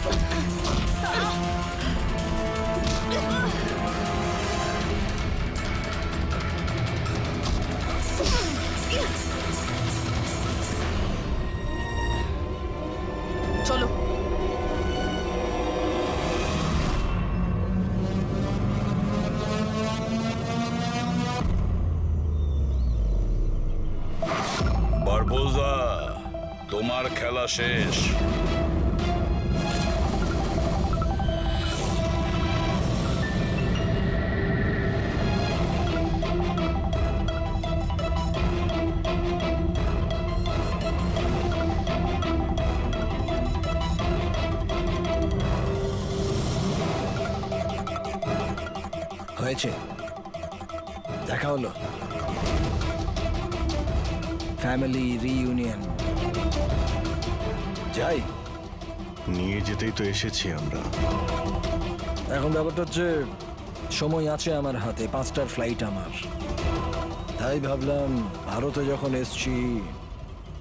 চলো। বারবোজা, তোমার খেলা শেষ। হয়েছে, দেখা হলো, ফ্যামিলি রিইউনিয়ন। যাই, নিয়ে যেতেই তো এসেছি আমরা। এখন ব্যাপারটা হচ্ছে সময় আছে আমার হাতে, 5টার ফ্লাইট আমার। তাই ভাবলাম ভারতে যখন এসছি,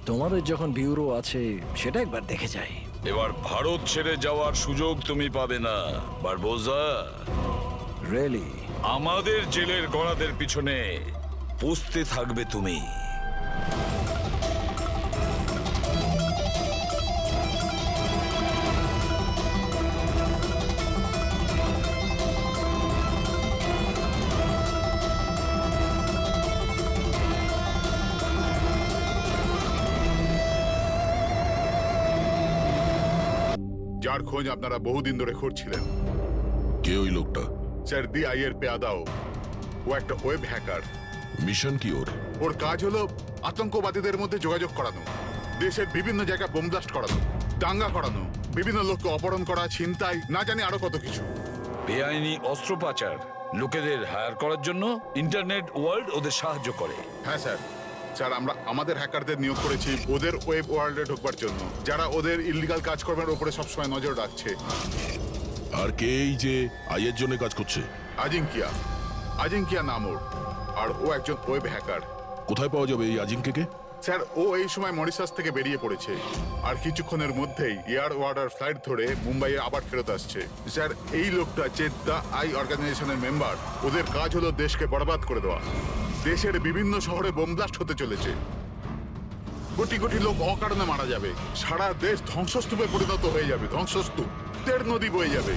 তোমাদের যখন ব্যুরো আছে, সেটা একবার দেখে যাই। এবার ভারত ছেড়ে যাওয়ার সুযোগ তুমি পাবে না বারবোজা। রিয়েলি? আমাদের জেলের গড়াদের পিছনে পুষতে থাকবে তুমি। যার খোঁজ আপনারা বহুদিন ধরে খুঁজছিলেন। কে ওই লোকটা? স্যার, DI এর পেয়াদাও। ও একটা ওয়েব হ্যাকার। মিশন কি ওর? ওর কাজ হলো আতঙ্কবাদীদের মধ্যে যোগাযোগ করানো, দেশের বিভিন্ন জায়গায় বোম ব্লাস্ট করানো, দাঙ্গা করানো, বিভিন্ন লোককে অপহরণ করা, ছিনতাই, না জানি আরো কত কিছু। বেআইনি অস্ত্র পাচার, লোকেদের হায়ার করার জন্য ইন্টারনেট ওয়ার্ল্ড ওদের সাহায্য করে। হ্যাঁ স্যার। স্যার, আমরা আমাদের হ্যাকারদের নিয়োগ করেছি ওদের ওয়েব ওয়ার্ল্ডে ঢোকবার জন্য, যারা ওদের ইল্লিগাল কাজকর্মের উপরে সবসময় নজর রাখছে। আর কে এই যে আইয়ের জন্য কাজ করছে? আজিঙ্কিয়া। আজিঙ্কিয়া নাম ওর। আর ও একজন ওয়েব হ্যাকার। কোথায় পাওয়া যাবে এই আজিঙ্কেকে? স্যার, ও এই সময় মরিশাস থেকে বেরিয়ে পড়েছে, আর কিছুক্ষণের মধ্যেই এয়ার ওয়ার্ডার ফ্লাইট ধরে মুম্বাইয়ে আবার ফেরত আসছে। স্যার, এই লোকটা চেদ্দা আই অর্গানাইজেশনের মেম্বার। ওদের কাজ হলো দেশকে বরবাদ করে দেওয়া। দেশের বিভিন্ন শহরে বোম ব্লাস্ট হতে চলেছে, কোটি কোটি লোক অকারণে মারা যাবে, সারা দেশ ধ্বংসস্তূপে পরিণত হয়ে যাবে, ধ্বংসস্তূপ, তের নদী বয়ে যাবে।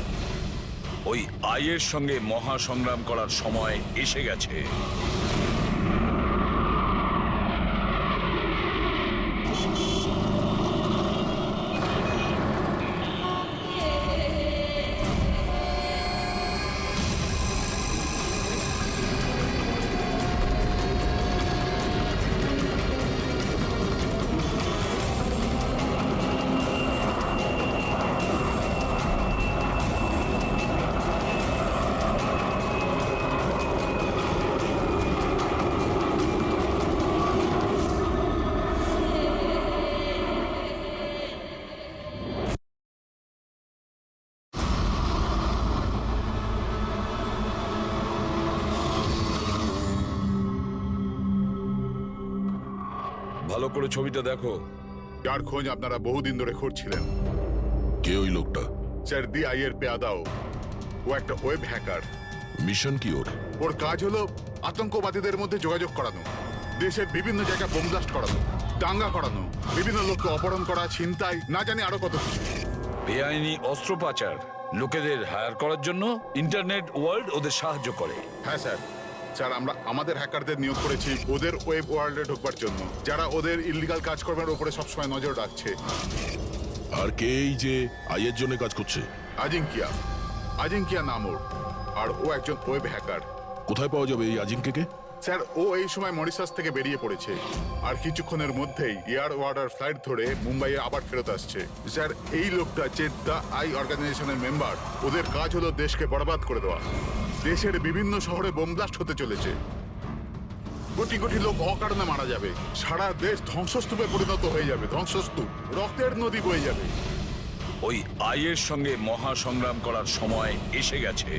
ওই আইয়ের সঙ্গে মহা সংগ্রাম করার সময় এসে গেছে। ভালো করে ছবিটা দেখো। যার খোঁজ আপনারা বহুদিন ধরে খুঁজছিলেন। কে ওই লোকটা? স্যার, DI এর পেয়াদাও। ও একটা ওয়েব হ্যাকার। মিশন কি ওর? ওর কাজ হলো আতঙ্কবাদীদের মধ্যে যোগাযোগ করানো, দেশের বিভিন্ন জায়গায় বোম ব্লাস্ট করানো, দাঙ্গা করানো, বিভিন্ন লোককে অপহরণ করা, ছিনতাই, না জানি আরো কত কিছু। বেআইনি অস্ত্র পাচার, লোকেদের হায়ার করার জন্য ইন্টারনেট ওয়ার্ল্ড ওদের সাহায্য করে। হ্যাঁ স্যার। স্যার, আমরা আমাদের হ্যাকারদের নিয়োগ করেছি ওদের ওয়েব ওয়ার্ল্ডে ঢোকবার জন্য, যারা ওদের ইল্লিগাল কাজকর্মের উপরে সবসময় নজর রাখছে। আর কে এই যে আইয়ের জন্য কাজ করছে? আজিঙ্কিয়া। আজিঙ্কিয়া নাম ওর। আর ও একজন ওয়েব হ্যাকার। কোথায় পাওয়া যাবে এই আজিঙ্কেকে? স্যার, ও এই সময় মরিশাস থেকে বেরিয়ে পড়েছে, আর কিছুক্ষণের মধ্যেই এয়ার ওয়ার্ডার ফ্লাইট ধরে মুম্বাইয়ে আবার ফেরত আসছে। স্যার, এই লোকটা চেদ্দা আই অর্গানাইজেশনের মেম্বার। ওদের কাজ হলো দেশকে বরবাদ করে দেওয়া, দেশের বিভিন্ন শহরে বোম ব্লাস্ট হতে চলেছে, কোটি কোটি লোক অকারণে মারা যাবে, সারা দেশ ধ্বংসস্তূপে পরিণত হয়ে যাবে, ধ্বংসস্তূপ, রক্তের নদী বয়ে যাবে। ওই আইয়ের সঙ্গে মহা সংগ্রাম করার সময় এসে গেছে।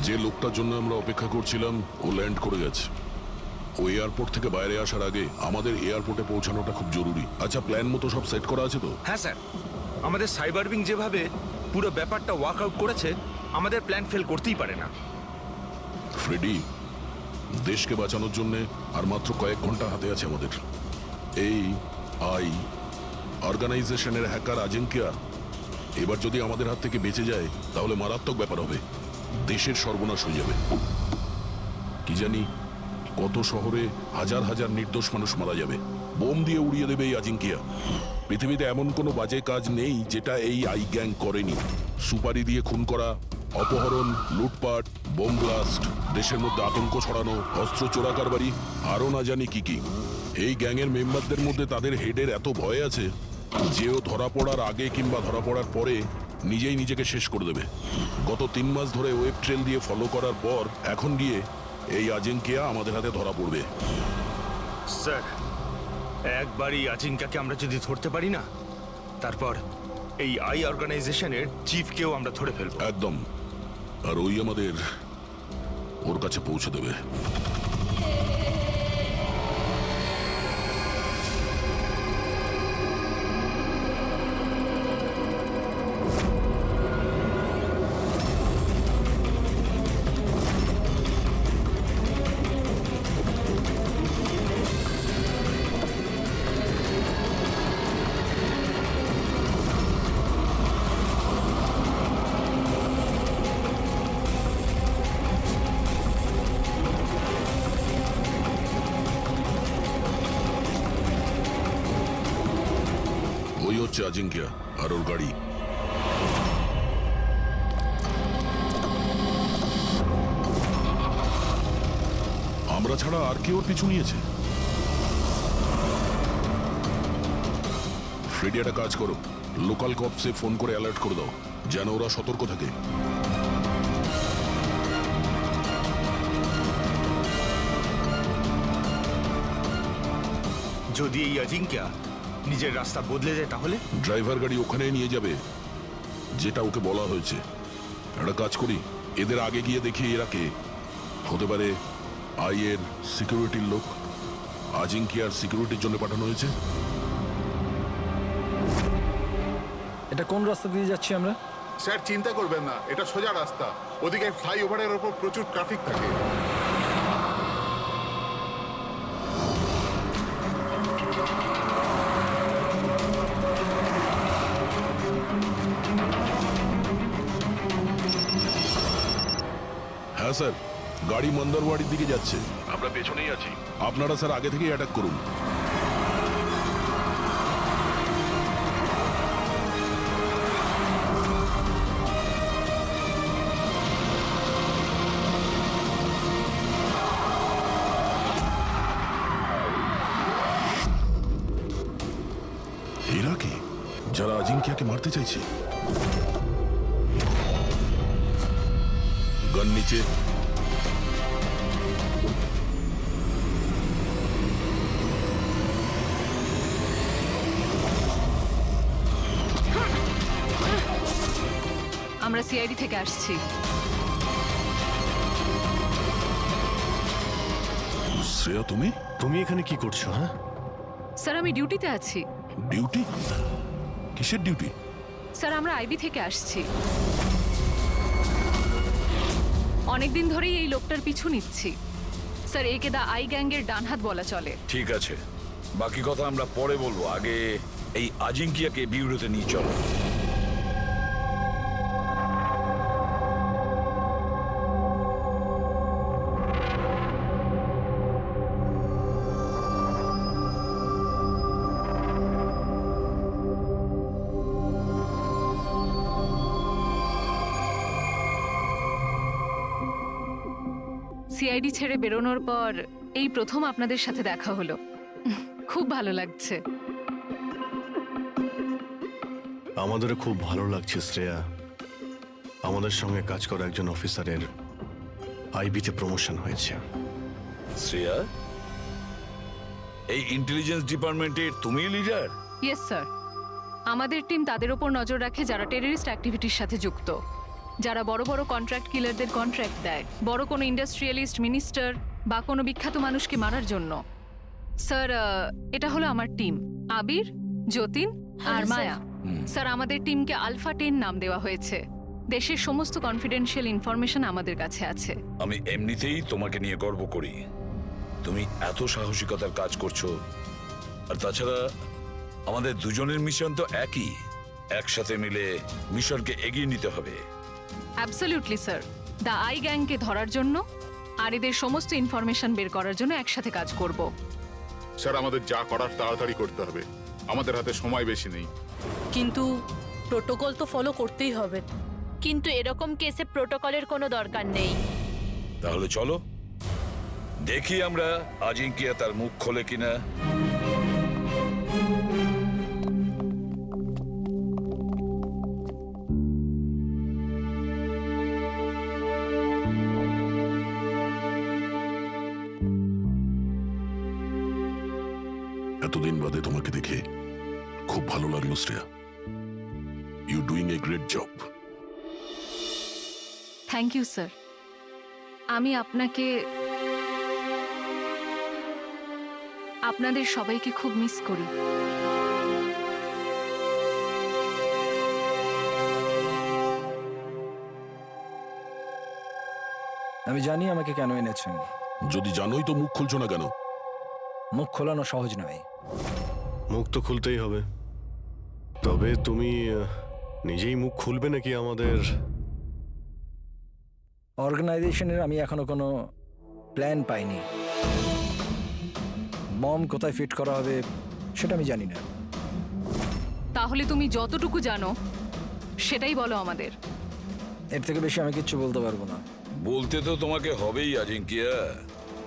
যে লোকটার জন্য আমরা অপেক্ষা করছিলাম ও ল্যান্ড করে গেছে। ও এয়ারপোর্ট থেকে বাইরে আসার আগে আমাদের এয়ারপোর্টে পৌঁছানোটা খুব জরুরি। আচ্ছা, প্ল্যান মতো সব সেট করা আছে তো? হ্যাঁ স্যার, আমাদের সাইবার উইং যেভাবে পুরো ব্যাপারটা ওয়ার্কআউট করেছে, আমাদের প্ল্যান ফেল করতেই পারে না। ফ্রেডি, দেশকে বাঁচানোর জন্য আর মাত্র কয়েক ঘন্টা হাতে আছে আমাদের। এই অর্গানাইজেশনের হ্যাকার আজিঙ্কিয়া এবার যদি আমাদের হাত থেকে বেঁচে যায় তাহলে মারাত্মক ব্যাপার হবে। দেশের সর্বনাশ হয়ে যাবে। কি জানি কত শহরে হাজার হাজার নির্দোষ মানুষ মারা যাবে। বোম দিয়ে উড়িয়ে দেবে এই আজিঙ্কিয়া। পৃথিবীতে এমন কোনো বাজে কাজ নেই যেটা এই আই গ্যাং করেনি। সুপারি দিয়ে খুন করা, অপহরণ, লুটপাট, বোম ব্লাস্ট, দেশের মধ্যে আতঙ্ক ছড়ানো, অস্ত্র চোরাকারবারি, আরও না জানি কি কি। এই গ্যাংয়ের মেম্বারদের মধ্যে তাদের হেডের এত ভয় আছে যে ও ধরা পড়ার আগে কিংবা ধরা পড়ার পরে নিজেই নিজেকে শেষ করে দেবে। গত 3 মাস ধরে ওয়েব ট্রেল দিয়ে ফলো করার পর এখন গিয়ে এই আজিঙ্কিয়া আমাদের হাতে ধরা পড়বে। স্যার, একবারই আজিঙ্কাকে আমরা যদি ধরতে পারি না, তারপর এই আই অর্গানাইজেশনের চিফকেও আমরা ধরে ফেলবো। একদম। আর ওই আমাদের ওর কাছে পৌঁছে দেবে। ওই হচ্ছে আজিঙ্কিয়া আর ওর গাড়ি। আমরা ছাড়া আর কেউ ওর পিছু নিয়েছে। ফ্রেডি, একটা কাজ করো, লোকাল কপসে ফোন করে অ্যালার্ট করে দাও যেন ওরা সতর্ক থাকে। যদি এই আজিঙ্কা নিজের রাস্তা বদলে যায় তাহলে? ড্রাইভার গাড়ি ওখানে নিয়ে যাবে যেটা ওকে বলা হয়েছে। একটা কাজ করি, এদের আগে গিয়ে দেখি এরা কে হতে পারে। আইয়ের সিকিউরিটির লোক। আজিঙ্কিয়ার সিকিউরিটির জন্য পাঠানো হয়েছে। এটা কোন রাস্তা দিয়ে যাচ্ছি আমরা? স্যার, চিন্তা করবেন না, এটা সোজা রাস্তা। ওদিকে ফ্লাইওভারের ওপর প্রচুর ট্রাফিক থাকে। হ্যাঁ স্যার, গাড়ি মন্দরওয়াড়ির দিকে যাচ্ছে। আমরা পেছনেই আছি। আপনারা স্যার আগে থেকেই অ্যাটাক করুন। এরা কি, যারা আজিঙ্কিয়াকে মারতে চাইছে? গান নিচে। আমরা সিআইডি থেকে আসছি। শ্রেয়া, তুমি তুমি এখানে কি করছো? হ্যাঁ, স্যার, আমি ডিউটিতে আছি। ডিউটি? কিসের ডিউটি? স্যার, আমরা আইবি থেকে আসছি। অনেকদিন ধরেই এই লোকটার পিছু নিচ্ছি। স্যার, একে দা আই গ্যাংয়ের ডান হাত বলা চলে। ঠিক আছে, বাকি কথা আমরা পরে বলবো। আগে এই আজিঙ্কিয়াকে বিউরোতে নিয়ে চলো। সিআইডি ছেড়ে বেরোনোর পর এই প্রথম আপনাদের সাথে দেখা হলো। খুব ভালো লাগছে। আমাদেরও খুব ভালো লাগছে শ্রেয়া। আমাদের সঙ্গে কাজ করা একজন অফিসারের আইবিতে প্রমোশন হয়েছে। শ্রেয়া, এই ইন্টেলিজেন্স ডিপার্টমেন্টের তুমি লিডার? ইয়েস স্যার, আমাদের টিম তাদের ওপর নজর রাখে যারা টেররিস্ট অ্যাক্টিভিটির সাথে যুক্ত। যারা বড় বড় কন্ট্রাক্ট কিলারদের কন্ট্রাক্ট দেয়, বড় কোনো ইন্ডাস্ট্রিয়ালিস্ট, মিনিস্টার বা কোনো বিখ্যাত মানুষকে মারার জন্য। স্যার, এটা হলো আমার টিম, আবির, যতীন আর মায়া। স্যার, আমাদের টিমকে আলফা 10 নাম দেওয়া হয়েছে। দেশের সমস্ত কনফিডেন্সিয়াল ইনফরমেশন আমাদের কাছে আছে। আমি এমনিতেই তোমাকে নিয়ে গর্ব করি। তুমি এত সাহসিকতার কাজ করছো। আর তাছাড়া আমাদের দুজনের মিশন তো একই, একসাথে মিলে মিশনকে এগিয়ে নিতে হবে। অ্যাবসলিউটলি স্যার, দ্য আই গ্যাংকে ধরার জন্য আর এদের সমস্ত ইনফরমেশন বের করার জন্য একসাথে কাজ করব। স্যার, আমাদের যা করার তাড়াতাড়ি করতে হবে, আমাদের হাতে সময় বেশি নেই। কিন্তু প্রোটোকল তো ফলো করতেই হবে। কিন্তু এরকম কেসে প্রোটোকলের কোনো দরকার নেই। তাহলে চলো দেখি আমরা আজিঙ্কিয়া তার মুখ খোলে কিনা। এতদিন বাদে তোমাকে দেখে খুব ভালো লাগলো Shreya. You doing a great job. Thank you sir. আমি আপনাদের সবাইকে খুব মিস করি। আমি জানি আমাকে কেন এনেছেন। যদি জানোই তো মুখ খুলছো না কেন? মুখ খোলানো সহজ নয়। মুখ তো খুলতেই হবে, তবে তুমি নিজেই মুখ খুলবে নাকি আমাদের? অর্গানাইজেশনের আমি এখনো কোনো প্ল্যান পাইনি। বম কোথায় ফিট করা হবে সেটা আমি জানি না। তাহলে তুমি যতটুকু জানো সেটাই বলো আমাদের। এর থেকে বেশি আমি কিচ্ছু বলতে পারবো না। বলতে তো তোমাকে হবেই আজিঙ্কিয়া,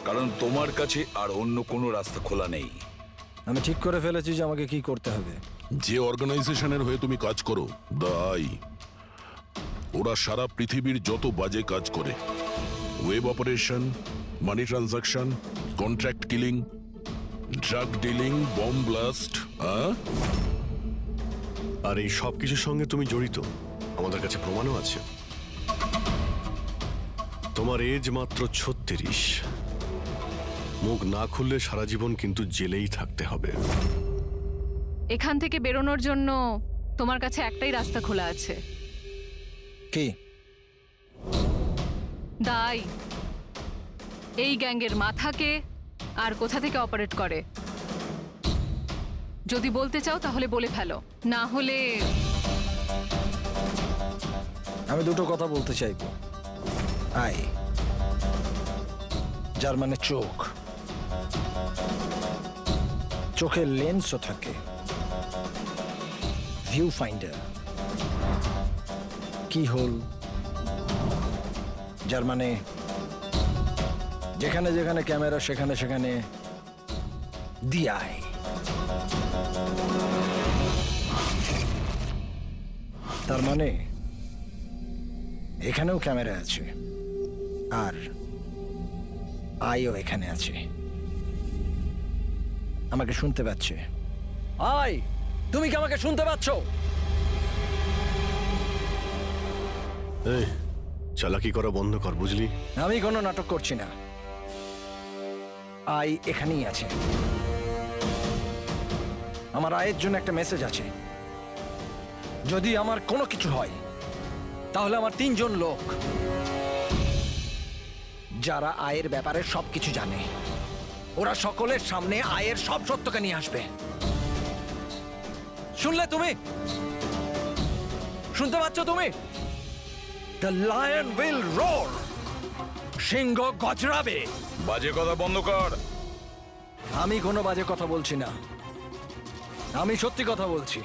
কারণ তোমার কাছে আর অন্য কোনো রাস্তা খোলা নেই। আমি ঠিক করে ফেলেছি যে আমাকে কি করতে হবে। যে অর্গানাইজেশনের হয়ে তুমি কাজ করো, দ্য আই, ওরা সারা পৃথিবীর যত বাজে কাজ করে, web operation, money transaction, contract killing, drug dealing, bomb blast, আর এই সব কিছুর সঙ্গে তুমি জড়িত, আমাদের কাছে প্রমাণও আছে। তোমার এজ মাত্র 36। মুখ না খুললে সারা জীবন কিন্তু জেলেই থাকতে হবে। এখান থেকে বেরোনোর জন্য তোমার কাছে একটাই রাস্তা খোলা আছে। কি? দাই এই গ্যাংয়ের মাথাকে আর কোথা থেকে অপারেট করে যদি বলতে চাও তাহলে বলে ফেলো, না হলে আমি দুটো কথা বলতে চাইবো। আই, যার মানে চোখ, চোখের লেন্সও থাকে, ভিউ ফাইন্ডার, কি হোল, যার মানে যেখানে যেখানে ক্যামেরা সেখানে সেখানে দি আই। তার মানে এখানেও ক্যামেরা আছে আর আইও এখানে আছে। আমাকে শুনতে পাচ্ছে? আই, তুমি কি আমাকে শুনতে পাচ্ছ? এই চালাকি করা বন্ধ কর, বুঝলি? আমি কোনো নাটক করছি না। আই এখানেই আছে। আমার আয়ের জন্য একটা মেসেজ আছে। যদি আমার কোনো কিছু হয় তাহলে আমার 3 জন লোক, যারা আয়ের ব্যাপারে সবকিছু জানে, ওরা সকলের সামনে আয়ের সব সত্যকে নিয়ে আসবে। শুনলে তুমি? শুনতে পাচ্ছ তুমি? The lion will roar. সিংহ গজরাবে। বাজে কথা বন্ধ কর। আমি কোনো বাজে কথা বলছি না, আমি সত্যি কথা বলছি।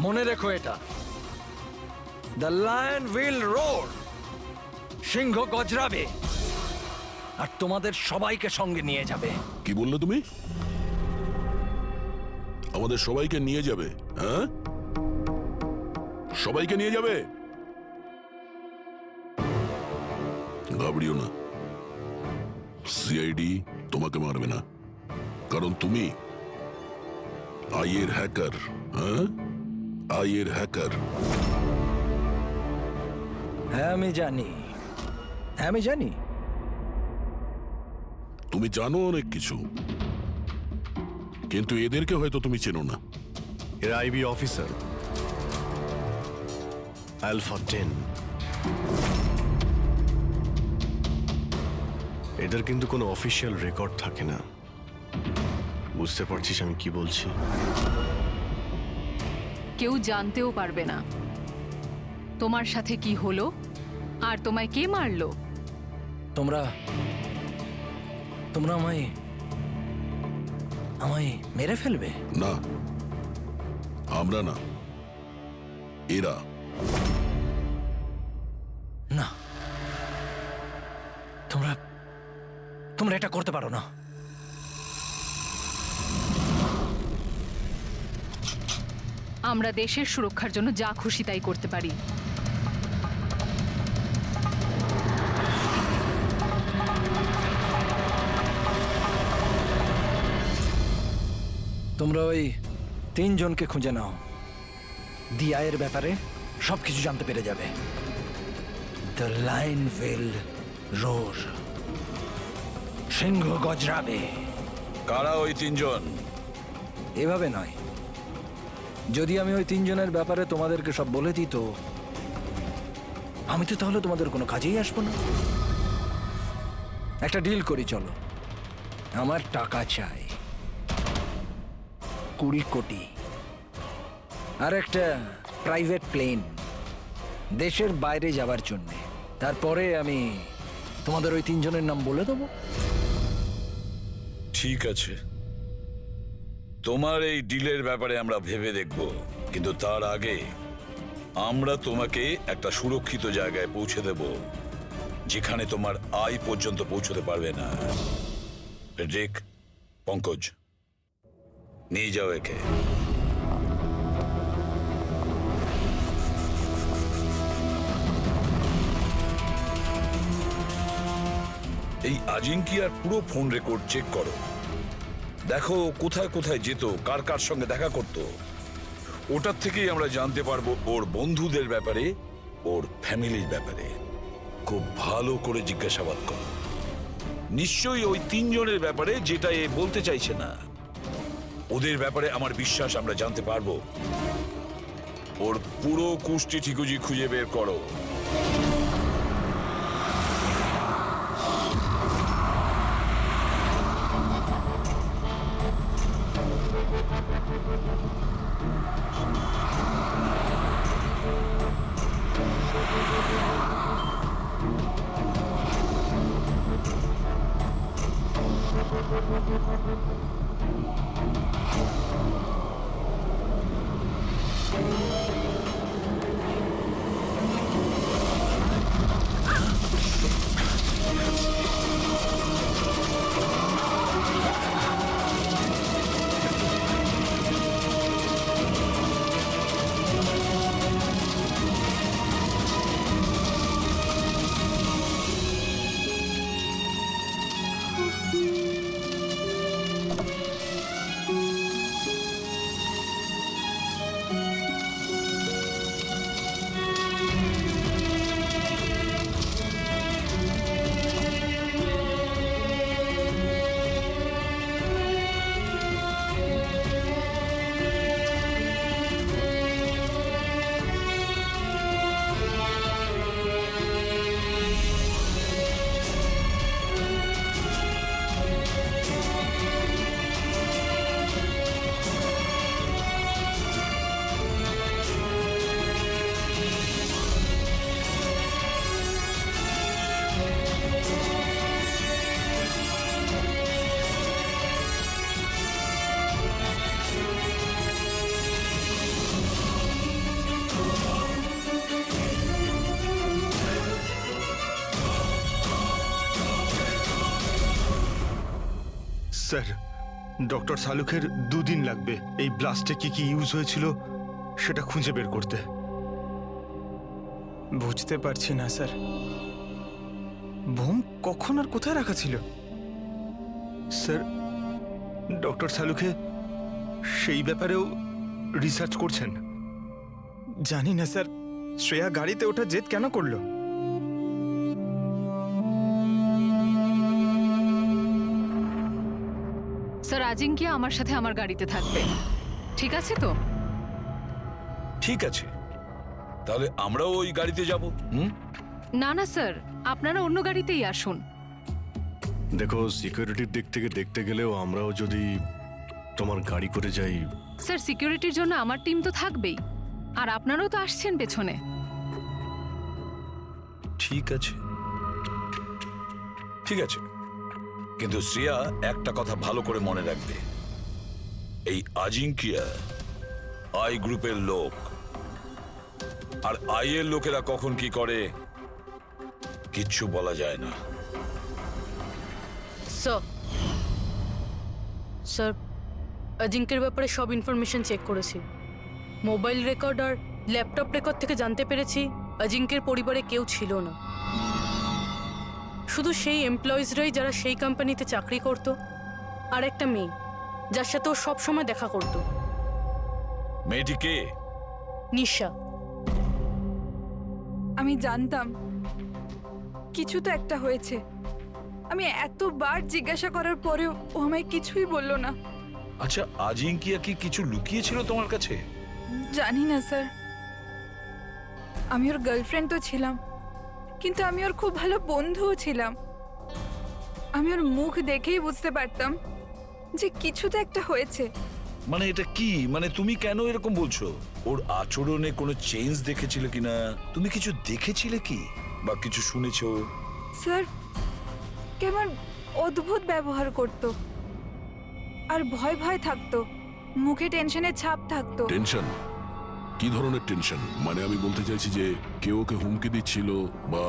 মনে রেখো এটা। The lion will roar. সিংহ গজরাবে আর তোমাদের সবাইকে সঙ্গে নিয়ে যাবে। কি বললে তুমি? আমাদের সবাইকে নিয়ে যাবে? হ্যাঁ, সবাইকে নিয়ে যাবে? ঘাবড়িও না, সিআইডি তোমাকে মারবে না, কারণ তুমি আইয়ের হ্যাকার। হ্যাঁ, আইয়ের হ্যাকার। হ্যাঁ আমি জানি তুমি জানো অনেক কিছু, কিন্তু এদেরকে হয়তো তুমি চেনো না। এরা আইবি অফিসার, আলফা 10। এদের কিন্তু কোনো অফিসিয়াল রেকর্ড থাকে না। বুঝতে পারছিস আমি কি বলছি? কেউ জানতেও পারবে না তোমার সাথে কি হলো আর তোমায় কে মারলো। তোমরা আমায় মেরে ফেলবে? না, আমরা না, এরা। না, তোমরা এটা করতে পারো না। আমরা দেশের সুরক্ষার জন্য যা খুশি তাই করতে পারি। তোমরা ওই 3 জনকে খুঁজে নাও। ডিআইয়ের ব্যাপারে সবকিছু জানতে পেরে যাবে। দ্য লাইন উইল রোর, সিংহ গজরাবে। কারা ওই 3 জন? এভাবে নয়, যদি আমি ওই 3 জনের ব্যাপারে তোমাদেরকে সব বলে দিই তো আমি তো তাহলে তোমাদের কোনো কাজেই আসবো না। একটা ডিল করি, চলো। আমার টাকা চাই 20 কোটি, আর একটা প্রাইভেট প্লেন দেশের বাইরে যাওয়ার জন্য। তারপরে আমি তোমাদের ওই 3 জনের নাম বলে দেবো। ঠিক আছে, তোমার এই ডিলের ব্যাপারে আমরা ভেবে দেখব, কিন্তু তার আগে আমরা তোমাকে একটা সুরক্ষিত জায়গায় পৌঁছে দেব, যেখানে তোমার আয় পর্যন্ত পৌঁছতে পারবে না। রেক, পঙ্কজ, নিয়ে যাও একে। এই আজিঙ্কিয়ার পুরো ফোন রেকর্ড চেক করো, দেখো কোথায় কোথায় যেত, কার কার সঙ্গে দেখা করত। ওটার থেকেই আমরা জানতে পারবো ওর বন্ধুদের ব্যাপারে, ওর ফ্যামিলির ব্যাপারে। খুব ভালো করে জিজ্ঞাসাবাদ করো। নিশ্চয়ই ওই 3 জনের ব্যাপারে, যেটা এ বলতে চাইছে না। ওদের ব্যাপারে আমার বিশ্বাস আমরা জানতে পারবো। ওর পুরো কুষ্টি ঠিকুজি খুঁজে বের করো। স্যার, ডক্টর সালুকের 2 দিন লাগবে এই ব্লাস্টে কি কি ইউজ হয়েছিল সেটা খুঁজে বের করতে। বুঝতে পারছি না স্যার, বোম কখন আর কোথায় রাখা ছিল? স্যার, ডক্টর সালুকে সেই ব্যাপারেও রিসার্চ করছেন। জানি না স্যার, শ্রেয়া গাড়িতে ওঠা জেদ কেন করলো? আজিঙ্কিয়া আমার সাথে আমার গাড়িতে থাকবে, ঠিক আছে তো? ঠিক আছে, তাহলে আমরাও ওই গাড়িতে যাব। না না স্যার, আপনারা অন্য গাড়িতেই আসুন। দেখো, সিকিউরিটির দিক থেকে দেখতে গেলেও আমরাও যদি তোমার গাড়ি করে যাই। স্যার, সিকিউরিটির জন্য আমার টিম তো থাকবেই, আর আপনারাও তো আসছেন পেছনে। ঠিক আছে, ঠিক আছে, কিন্তু শ্রেয়া একটা কথা ভালো করে মনে রাখবে, এই আজিঙ্কিয়া আই গ্রুপের লোক, আর আই এর লোকেরা কখন কি করে কিচ্ছু বলা যায় না। স্যার, অজিঙ্কের ব্যাপারে সব ইনফরমেশন চেক করেছি। মোবাইল রেকর্ড আর ল্যাপটপ রেকর্ড থেকে জানতে পেরেছি অজিঙ্কের পরিবারে কেউ ছিল না, শুধু সেই এমপ্লয়িজরাই যারা সেই কোম্পানিতে চাকরি করত, আর একটা মেয়ে যার সাথে ও সবসময় দেখা করত। মেয়েটি কে? নিশা। আমি জানতাম কিছু তো একটা হয়েছে। আমি এতবার জিজ্ঞাসা করার পরেও ও আমায় কিছুই বলল না। আচ্ছা, আজিঙ্কিয়া কি কিছু লুকিয়েছিল তোমার কাছে? জানি না স্যার, আমি ওর গার্লফ্রেন্ড তো ছিলাম, কিন্তু আমি ওর খুব ভালো বন্ধুও ছিলাম। আমি ওর মুখ দেখেই বুঝতে পারতাম যে কিছু তো একটা হয়েছে। মানে এটা কি, মানে তুমি কেন এরকম বলছো? ওর আচরণে কোনো চেঞ্জ দেখেছিলে কিনা? তুমি কিছু দেখেছিলে কি, বা কিছু শুনেছো? স্যার, কেমন অদ্ভুত ব্যবহার করত, আর ভয় ভয় থাকতো, মুখে টেনশনের ছাপ থাকতো। টেনশন? কি ধরনের টেনশন? মানে আমি বলতে চাইছি যে কেউ ওকে হুমকি দিচ্ছিল বা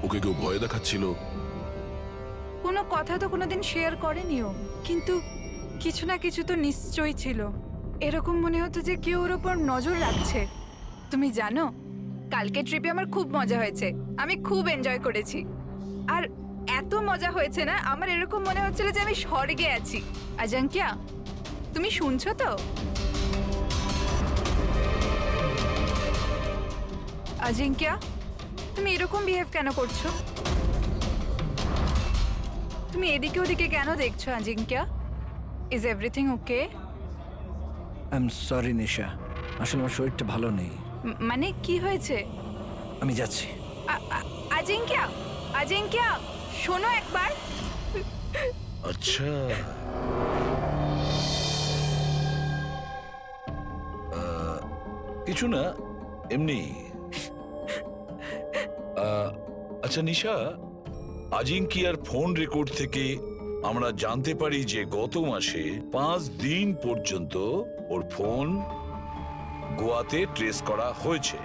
ওকে কেউ ভয় দেখাচ্ছিল? কোনো কথা তো কোনোদিন শেয়ার করেনি ও, কিন্তু কিছু না কিছু তো নিশ্চয়ই ছিল। এরকম মনে হতো যে কেউ ওর ওপর নজর রাখছে। তুমি জানো, কালকে ট্রিপে আমার খুব মজা হয়েছে, আমি খুব এনজয় করেছি। আর এত মজা হয়েছে না, আমার এরকম মনে হচ্ছিল যে আমি স্বর্গে আছি। আজাঙ্কিয়া, তুমি শুনছো তো? আজিঙ্কিয়া, তুমি এরকম বিহেভ কেন করছো? তুমি এদিকে ওদিকে কেন দেখছো Ajinkya? Is everything okay? I am sorry Nisha, আসলে আমার শরীরটা ভালো নেই। মানে কি হয়েছে? আমি যাচ্ছি। আজিঙ্কিয়া, আজিঙ্কিয়া, শোনো একবার। আচ্ছা, কিছু না, এমনি। আচ্ছা নিশা, আজিঙ্কিয়ার ফোন রেকর্ড থেকে আমরা জানতে পারি যে গত মাসে 5 দিন পর্যন্ত ওর ফোন গোয়াতে ট্রেস করা হয়েছে।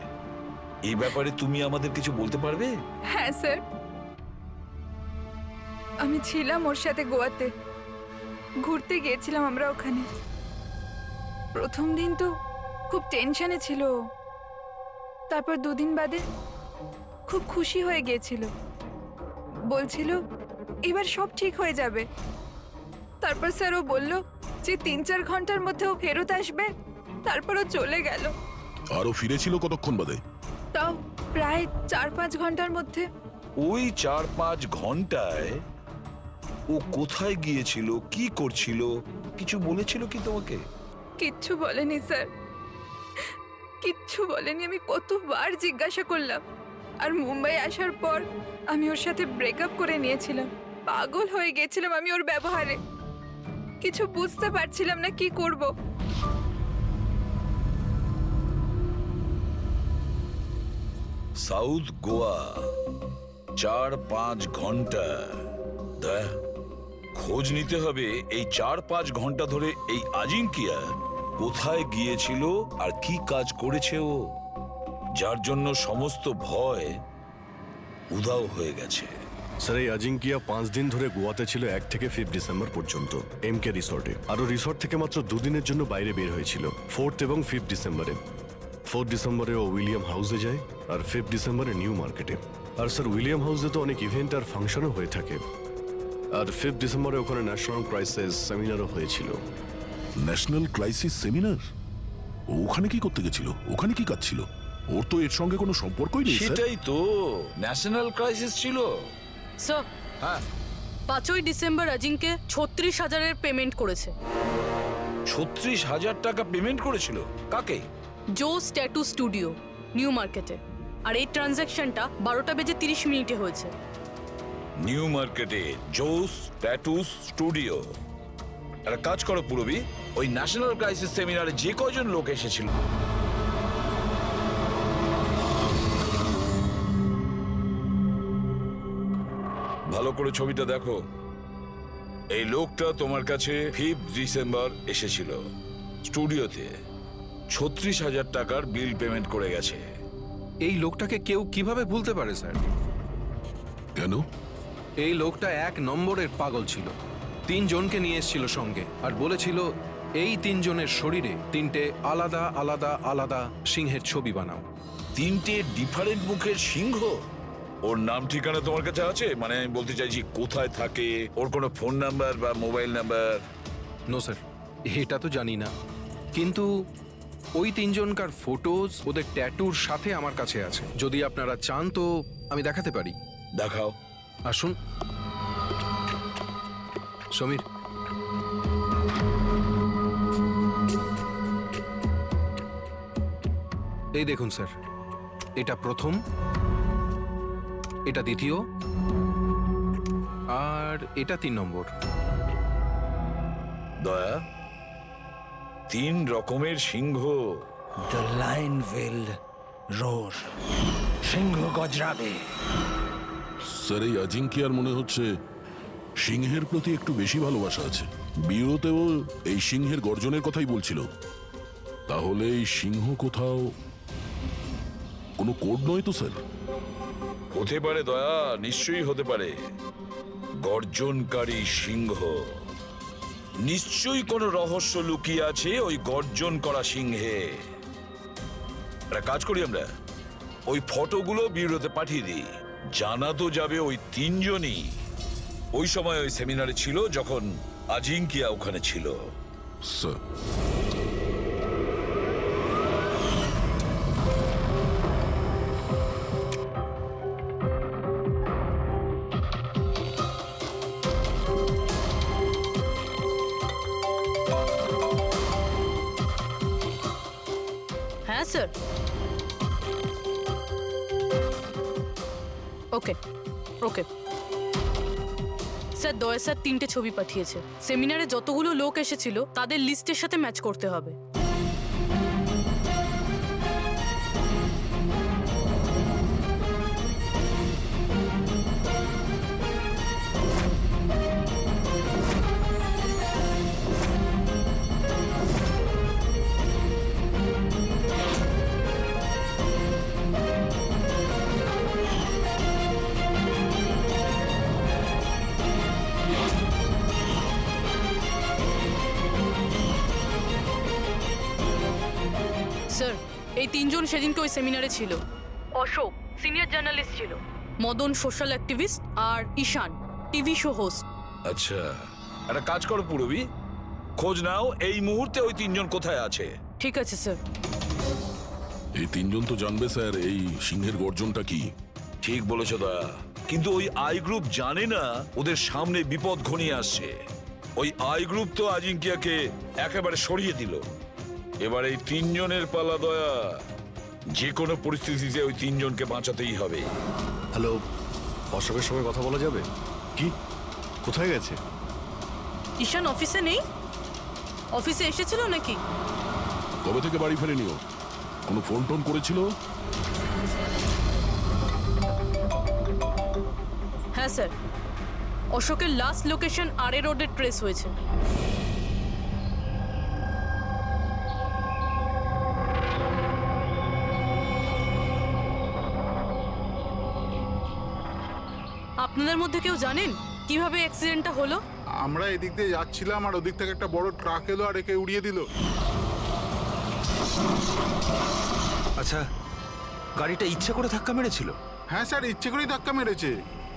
এই ব্যাপারে তুমি আমাদের কিছু বলতে পারবে? হ্যাঁ স্যার, আমি ছিলাম ওর সাথে গোয়াতে, ঘুরতে গিয়েছিলাম আমরা ওখানে। প্রথম দিন তো খুব টেনশনে ছিল ও, তারপর 2 দিন বাদে খুব খুশি হয়ে গিয়েছিল, বলছিল এবার সব ঠিক হয়ে যাবে। তারপর স্যার ও বলল যে 3-4 ঘন্টার মধ্যে ও ফেরত আসবে, তারপর ও চলে গেল। আরো ফিরেছিল কতক্ষণ বাদে? তাও প্রায় 4-5 ঘন্টার মধ্যে। ওই 4-5 ঘন্টায় ও কোথায় গিয়েছিল, কি করছিল, কিছু বলেছিল কি তোমাকে? কিচ্ছু বলেনি স্যার, কিচ্ছু বলেনি। আমি কতবার জিজ্ঞাসা করলাম, আর মুম্বাই আসার পর আমি ওর সাথে ব্রেকআপ করে নিয়েছিলাম। পাগল হয়ে গেছিলাম আমি ওর ব্যবহারে, কিছু বুঝতে পারছিলাম না কি করব। সাউথ গোয়া 4-5 ঘন্টা, খোঁজ নিতে হবে এই 4-5 ঘন্টা ধরে এই আজিঙ্কিয়া কোথায় গিয়েছিল আর কি কাজ করেছে ও, যার জন্য সমস্ত ভয় উধাও হয়ে গেছে। স্যার, এই আজিঙ্কিয়া 5 দিন ধরে গোয়াতে ছিল, 1 থেকে 5 ডিসেম্বর পর্যন্ত এমকে রিসর্টে। আর ও রিসর্ট থেকে মাত্র 2 দিনের জন্য বাইরে বের হয়েছিল, 4th এবং 5th ডিসেম্বরে। 4th ডিসেম্বরে ও উইলিয়াম হাউসে যায়, আর 5th ডিসেম্বরে নিউ মার্কেটে। আর স্যার, উইলিয়াম হাউসে তো অনেক ইভেন্ট আর ফাংশনও হয়ে থাকে, আর 5th ডিসেম্বরে ওখানে ন্যাশনাল ক্রাইসিস সেমিনারও হয়েছিল। National crisis seminar? ওখানে কি করতে গেছিল? ওখানে কি কাজ ছিল? ওর তো এর সঙ্গে কোনো সম্পর্কই নেই স্যার। সেটাই তো, ন্যাশনাল ক্রাইসিস ছিল। স্যার, হ্যাঁ, 5ই ডিসেম্বর অজিঙ্কে 36,000-এর পেমেন্ট করেছে। 36,000 টাকা পেমেন্ট করেছিল কাকে? জোস ট্যাটু স্টুডিও, নিউ মার্কেটে। আর এই ট্রানজ্যাকশনটা 12:30 হয়েছে। নিউ মার্কেটে জোস ট্যাটু স্টুডিও। একটা কাজ করো পুরবি, ওই ন্যাশনাল ক্রাইসিস সেমিনারে যে কয়জন লোক এসেছিল ভালো করে ছবিটা দেখো। এই লোকটা তোমার কাছে 5 ডিসেম্বর এসেছিল স্টুডিওতে, 36,000 টাকার বিল পেমেন্ট করে গেছে। এই লোকটাকে কেউ কিভাবে ভুলতে পারে স্যার? কেন? এই লোকটা 1 নম্বরের পাগল ছিল। 3 জনকে নিয়ে এসেছিল সঙ্গে আর বলেছিল এই 3 জনের শরীরে 3টে আলাদা আলাদা আলাদা সিংহের ছবি বানাও। 3টে ডিফারেন্ট মুখের সিংহ? ওর নাম ঠিকানা তোমার কাছে আছে? মানে আমি বলতে চাইছি কোথায় থাকে, ওর কোনো ফোন নাম্বার বা মোবাইল নাম্বার? নো স্যার, এটা তো জানি না, কিন্তু ওই 3 জনকার ফটোজ ওদের ট্যাটুর সাথে আমার কাছে আছে। যদি আপনারা চান তো আমি দেখাতে পারি। দেখাও। আসুন সমীর। এই দেখুন স্যার, এটা প্রথম, এটা দ্বিতীয়, আর এটা 3 নম্বর। দয়া, 3 রকমের সিংহ। দ্য লায়ন উইল রোর, সিংহ গজরাবে। স্যার, এই আজিঙ্কিয়ার মনে হচ্ছে সিংহের প্রতি একটু বেশি ভালোবাসা আছে। বিরোতেও এই সিংহের গর্জনের কথাই বলছিল। তাহলে এই সিংহ কোথাও কোনো কোড নয় তো স্যার? হতে পারে দয়া, নিশ্চয়ই হতে পারে। গর্জনকারী সিংহ, নিশ্চয়ই কোনো রহস্য লুকিয়ে আছে ওই গর্জন করা সিংহে। একটা কাজ করি, আমরা ওই ফটোগুলো ব্যুরোতে পাঠিয়ে দিই। জানা তো যাবে ওই 3 জনই ওই সময় ওই সেমিনারে ছিল যখন আজিঙ্কিয়া ওখানে ছিল। স্যার, হ্যাঁ স্যার। ওকে ওকে স্যার, দয়া স্যার 3টে ছবি পাঠিয়েছে। সেমিনারে যতগুলো লোক এসেছিল তাদের লিস্টের সাথে ম্যাচ করতে হবে। স্যার, এই 3 জন সেদিনকে ওই সেমিনারে ছিল। অশোক সিনিয়র জার্নালিস্ট ছিল, মদন সোশ্যাল অ্যাক্টিভিস্ট, আর ঈশান টিভি শো হোস্ট। আচ্ছা, একটা কাজ করো পুরবি, খোঁজ নাও এই মুহূর্তে ওই 3 জন কোথায় আছে। ঠিক আছে স্যার। এই 3 জন তো জানবে স্যার এই সিংহের গর্জনটা কি। ঠিক বলেছো দয়া, কিন্তু ওই আই গ্রুপ জানে না ওদের সামনে বিপদ ঘনিয়ে আসছে। ওই আই গ্রুপ তো আজিঙ্কিয়াকে একেবারে সরিয়ে দিল। এবার এই 3 জনের পালা দয়া। যে কোনো পরিস্থিতিতে ওই 3 জনকে বাঁচাতেই হবে। হ্যালো, অশোকের সঙ্গে কথা বলা যাবে? কি, কোথায় গেছে? ঈশান অফিসে নেই? অফিসে এসেছিল নাকি? কবে থেকে বাড়ি ফেরেনিও? কোনো ফোন টোন করেছিল? হ্যাঁ স্যার, অশোকের লাস্ট লোকেশন আরে রোডে ট্রেস হয়েছে। আপনাদের মধ্যে কেউ জানেন কিভাবে অ্যাক্সিডেন্টটা হলো? আমরা এদিক দিয়ে যাচ্ছিলাম আর ওদিক থেকে একটা বড় ট্রাক এলো আর একে উড়িয়ে দিল। আচ্ছা, গাড়িটা ইচ্ছে করে ধাক্কা মেরেছিল? হ্যাঁ স্যার, ইচ্ছে করেই ধাক্কা মেরেছে।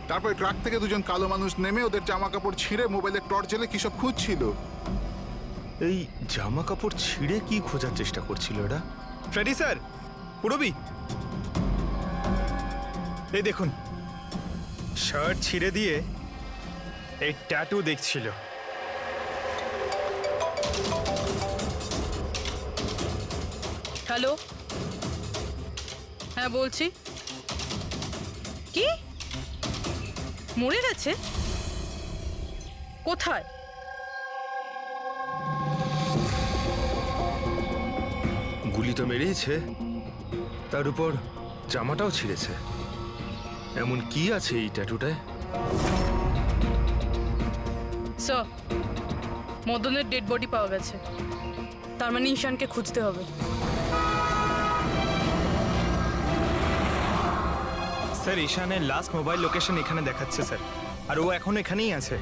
তারপরে ট্রাক থেকে 2 জন কালো মানুষ নেমে ওদের জামা কাপড় ছিঁড়ে মোবাইলের টর্চ জ্বেলে কি সব খুঁজছিল। এই জামা কাপড় ছিঁড়ে কি খোঁজার চেষ্টা করছিল এরা? ফ্রেডি স্যার, পুরবি, এই দেখুন, শার্ট ছিঁড়ে দিয়ে এই ট্যাটু দেখছিল। হ্যালো, হ্যাঁ বলছি। কি মরে গেছে? কোথায়? গুলি তো মেরেইছে, তার উপর জামাটাও ছিঁড়েছে। এমন কি আছে এই ট্যাটুটায়? স্যার, মদনের ডেড বডি পাওয়া গেছে। তার মানে ঈশানকে খুঁজতে হবে। স্যার, ঈশানের লাস্ট মোবাইল লোকেশন এখানে দেখাচ্ছে স্যার, আর ও এখন এখানেই আছে।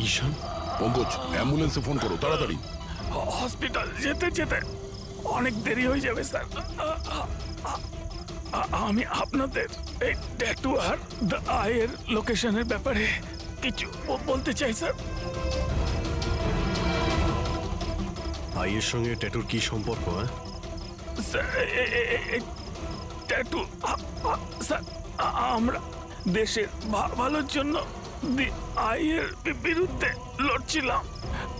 ঈশান, পঙ্কজ, অ্যাম্বুলেন্সে ফোন করো তাড়াতাড়ি। হসপিটাল যেতে যেতে অনেক দেরি হয়ে যাবে স্যার। আমি আপনাদের এই ট্যাটু আর দ্য আইয়ের লোকেশনের ব্যাপারে কিছু বলতে চাই স্যার। আইয়ের সঙ্গে ট্যাটুর কি সম্পর্ক? হ্যাঁ, ট্যাটু স্যার, আমরা দেশের ভালোর জন্য দি আইয়ের বিরুদ্ধে লড়ছিলাম।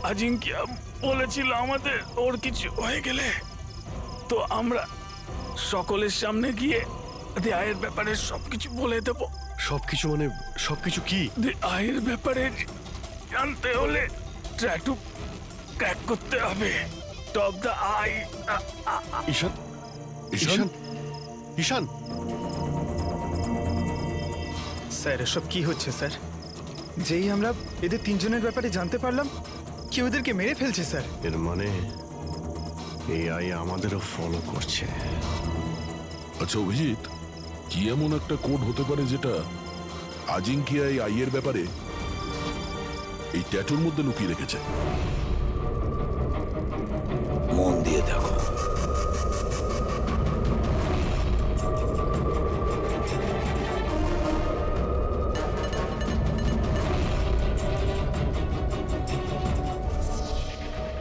আজিঙ্কিয়া বলেছিল আমাদের ওর কিছু হয়ে গেলে তো আমরা সকলের সামনে গিয়ে দি আইয়ের ব্যাপারে সবকিছু বলে দেব। সবকিছু মানে সবকিছু কি? দি আইয়ের ব্যাপারে জানতে হলে ট্যাটু ক্র্যাক করতে হবে। Top the eye. Ishaan, Ishaan, Ishaan, sir, এসব কি হচ্ছে স্যার? যেই আমরা এদের তিনজনের ব্যাপারে জানতে পারলাম, কেউ এদেরকে মেরে ফেলছে স্যার। এর মানে এই আই আমাদেরও ফলো করছে। আচ্ছা অভিজিৎ, কি এমন একটা কোড হতে পারে যেটা আজিঙ্কিয়া এই আইয়ের ব্যাপারে এই ট্যাটুর মধ্যে লুকিয়ে রেখেছে? মন দিয়ে দেখো।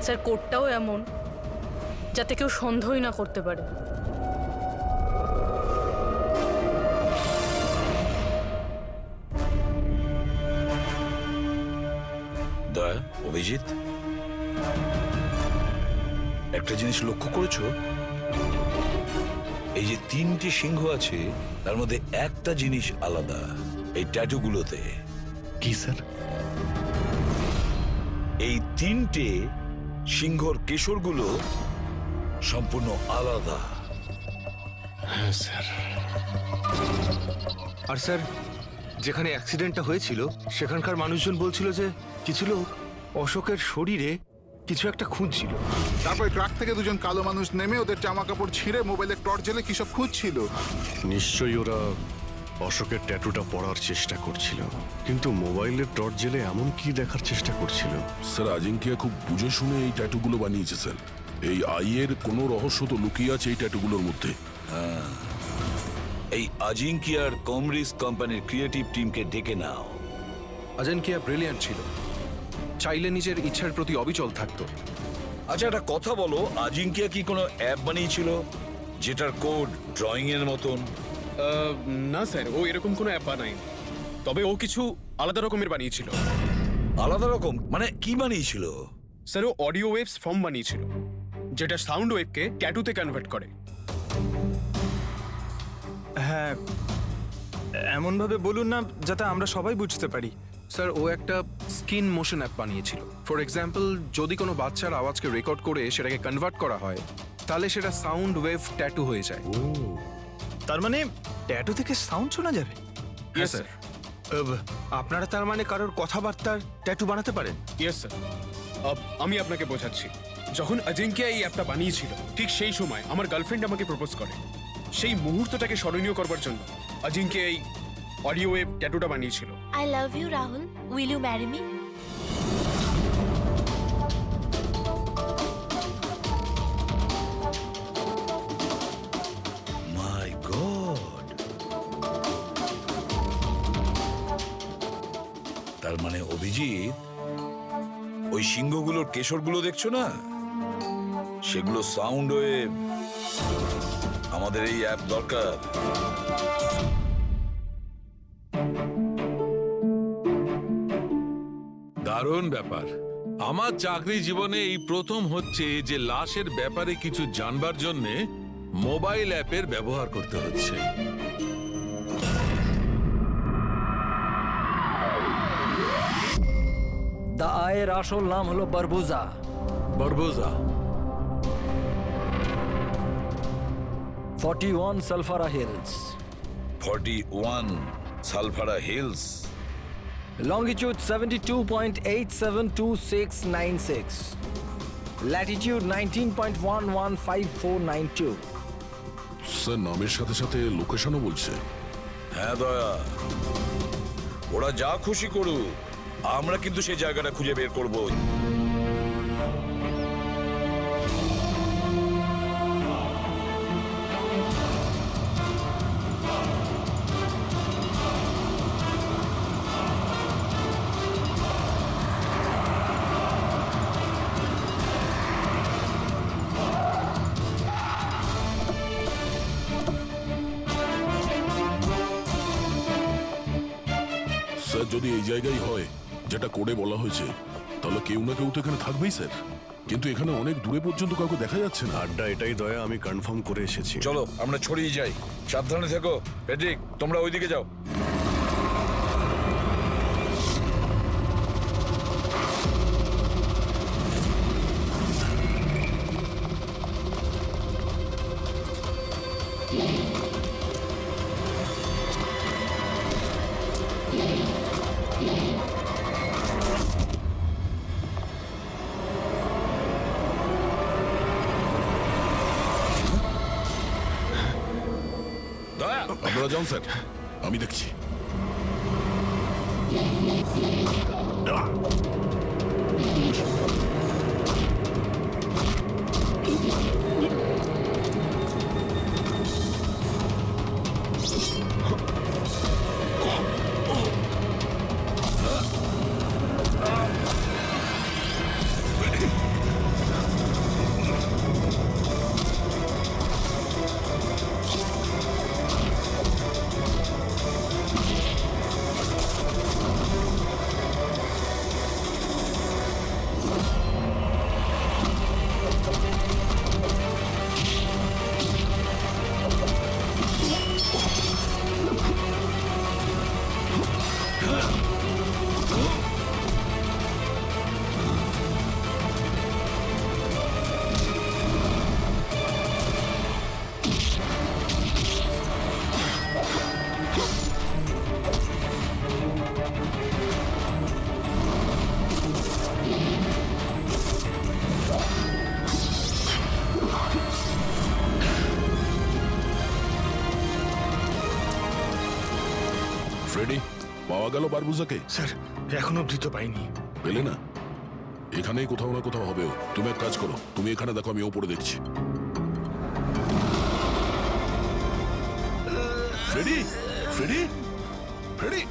স্যার, কোডটাও এমন যাতে কেউ সন্দেহই না করতে পারে। দয়া, অভিজিৎ, একটা জিনিস লক্ষ্য করেছো? এই যে তিনটি সিংহ আছে তার মধ্যে একটা জিনিস আলাদা, এই ট্যাটুগুলোতে। কি স্যার? এই তিনটে সিংহর কেশরগুলো সম্পূর্ণ আলাদা। হ্যাঁ স্যার। আর স্যার, যেখানে অ্যাক্সিডেন্টটা হয়েছিল সেখানকার মানুষজন বলছিল যে কিছু লোক অশোকের শরীরে কিছু একটা খুঁজছিল। তারপর ট্রাক থেকে দুজন কালো মানুষ নেমে ওদের জামা কাপড় ছিঁড়ে মোবাইলের টর্চ জ্বেলে কি সব খুঁজছিল। নিশ্চয়ই ওরা অশোকের ট্যাটুটা পড়ার চেষ্টা করছিল, কিন্তু মোবাইলের টর্চ জেলে এমন কি দেখার চেষ্টা করছিল? স্যার, আজিঙ্কিয়া খুব বুঝে শুনে এই ট্যাটুগুলো বানিয়েছে স্যার। এই আইয়ের কোনো রহস্য তো লুকিয়ে আছে এই ট্যাটুগুলোর মধ্যে। এই আজিঙ্কিয়ার কমরিস কোম্পানির ক্রিয়েটিভ টিমকে ডেকে নাও। আজিঙ্কিয়া ব্রিলিয়ান্ট ছিল, চাইলে নিজের ইচ্ছার প্রতি অবিচল থাকতো। আচ্ছা, একটা কথা বলো, আজিঙ্কিয়া কি কোনো অ্যাপ বানিয়েছিল যেটার কোড ড্রয়িং এর মতন? না স্যার, ও এরকম কোনো অ্যাপ বানায়নি। তবে ও কিছু আলাদা রকমের বানিয়েছিল। আলাদা রকম মানে কি বানিয়েছিল? স্যার, ও অডিও ওয়েভস ফর্ম বানিয়েছিল, যেটা সাউন্ড ওয়েভকে ট্যাটুতে কনভার্ট করে। হ্যাঁ, এমনভাবে বলুন না যাতে আমরা সবাই বুঝতে পারি। স্যার, ও একটা স্কিন মোশন অ্যাপ বানিয়েছিল। ফর এক্সাম্পল, যদি কোনো বাচ্চার আওয়াজকে রেকর্ড করে সেটাকে কনভার্ট করা হয়, তাহলে সেটা সাউন্ড ওয়েভ ট্যাটু হয়ে যায়। তার মানে ট্যাটু থেকে সাউন্ড শোনা যাবে? Yes sir. আপনারা তার মানে কারোর কথাবার্তার ট্যাটু বানাতে পারেন? Yes sir. আমি আপনাকে বোঝাচ্ছি। যখন আজিঙ্কিয়া এই অ্যাপটা বানিয়েছিল, ঠিক সেই সময় আমার গার্লফ্রেন্ড আমাকে প্রপোজ করে। সেই মুহূর্তটাকে স্মরণীয় করবার জন্য আজিঙ্কিয়া এই অডিও ওয়েভ ট্যাটুটা বানিয়েছিল। I love you Rahul, will you marry me? My god! তার মানে অভিজিৎ, ওই সিংহগুলোর কেশরগুলো দেখছো না, সেগুলো সাউন্ড ওয়েভ। আমাদের এই অ্যাপ দরকার। দারুণ ব্যাপার। আমার চাকরি জীবনে এই প্রথম হচ্ছে যে লাশের ব্যাপারে কিছু জানবার জন্যে মোবাইল অ্যাপের ব্যবহার করতে হচ্ছে। দা আয়ের আসল নাম হলো বারবুজা। বরবোজা। 41 সালফারা হিলস, 41 সালফারা হিলস। longitude 72.872696, latitude 19.115492. স্যার নামের সাথে সাথে লোকেশনও বলছে। হ্যাঁ দয়া, ওরা যা খুশি করুক, আমরা কিন্তু সেই জায়গাটা খুঁজে বের করব। স্যার যদি এই জায়গায় হয় যেটা কোডে বলা হয়েছে, তাহলে কেউ না কেউ তো এখানে থাকবেই স্যার। কিন্তু এখানে অনেক দূরে পর্যন্ত কাউকে দেখা যাচ্ছে না। আড্ডা এটাই দয়া, আমি কনফার্ম করে এসেছি। চলো আমরা ছড়িয়ে যাই। সাবধানে থেকো। পেট্রিক, তোমরা ওইদিকে যাও। দয়া, আপনারা যান স্যার, আমি দেখছি। ফ্রেডি, পাওয়া গেল বারবুজাকে? স্যার এখনো অব্দি তো পাইনি। পেলে না? এখানেই কোথাও না কোথাও হবেও। তুমি এক কাজ করো, তুমি এখানে দেখো, আমি ওপরে দেখছি। Freddie, Freddie, Freddie,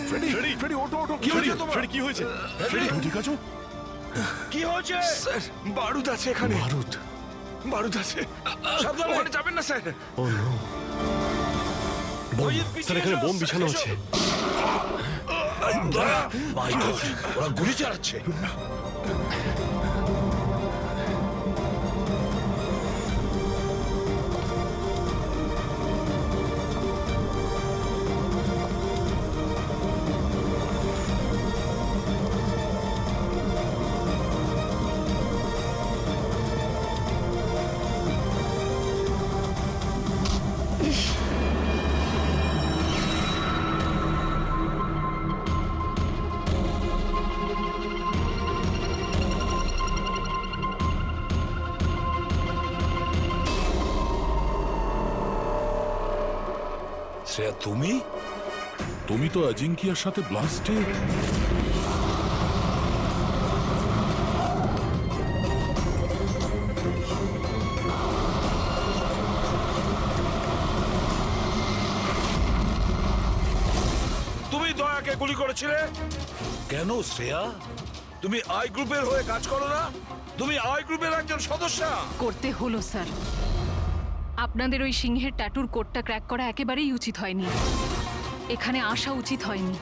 Freddie, Freddie, Freddie, ওঠো, ওঠো। কি হয়েছে তোমার? ফ্রেডি, কি হয়েছে? ফ্রেডি, তুমি ঠিক আছো? কি হয়েছে? স্যার বারুদ আছে এখানে। বারুদ? বারুদ আছে। সাবধানে, ওখানে যাবেন না স্যার। ও নো, স্যার এখানে বোম বিছানো আছে। দয়া, মাই গড, ওরা গুলি চালাচ্ছে। শ্রেয়া, তুমি? তুমি তো অজিঙ্কিয়ার সাথে ব্লাস্টে। তুমি দয়াকে গুলি করেছিলে কেন শ্রেয়া? তুমি আই গ্রুপের হয়ে কাজ করো না? তুমি আই গ্রুপের একজন সদস্য। করতে হলো স্যার। আপনাদের ওই সিংহের ট্যাটুর কোডটা ক্র্যাক করা একেবারেই উচিত হয়নি, এখানে আসা উচিত হয়নি।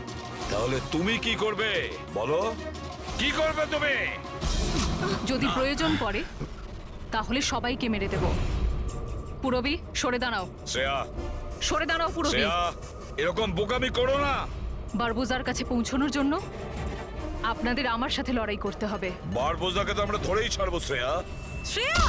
তাহলে তুমি কি করবে বলো? কি করবে তুমি? যদি প্রয়োজন পড়ে তাহলে সবাইকে মেরে দেব। পুরবী সরে দাঁড়াও, শ্রেয়া, সরে দাঁড়াও পুরবী। শ্রেয়া, এরকম বোকামি করো না। বারবুজার কাছে পৌঁছানোর জন্য আপনাদের আমার সাথে লড়াই করতে হবে। বারবোজাকে তো আমরা ধরেই ছাড়বো শ্রেয়া। শ্রেয়া!